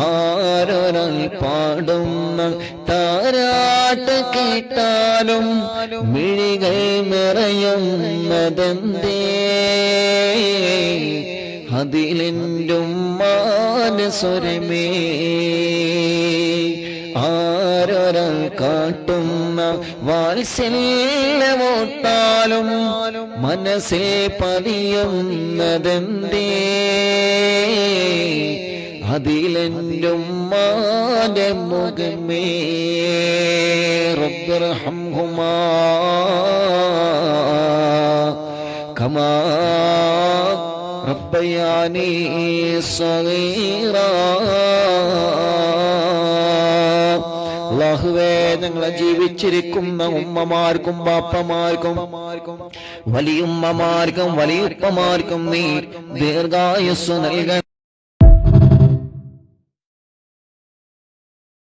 ആരൊരാൾ പാടുന്ന താരാട്ട് കേട്ടാലും മിഴികൾ നിറയുന്നതെന്തേ അതിലെന്റുമ്മാന്റെ സ്വരമേ ആരൊരാൾ കാട്ടുന്ന വാത്സല്യമോട്ടാലും മനസ്സിൽ പതിയുന്നതെന്തേ അതിലെന്റുമ്മാന്റെ മുഖമേ റബ്ബിർഹംഹുമാ കമാ റബ്ബയാനി സഗീറാ. അല്ലാഹുവേ, ഞങ്ങളെ ജീവിച്ചിരിക്കുന്ന ഉമ്മമാർക്കും ബാപ്പമാർക്കും വലിയുമ്മമാർക്കും വലിയുപ്പമാർക്കും നീ ദീർഘായുസ്സ് നൽകണം.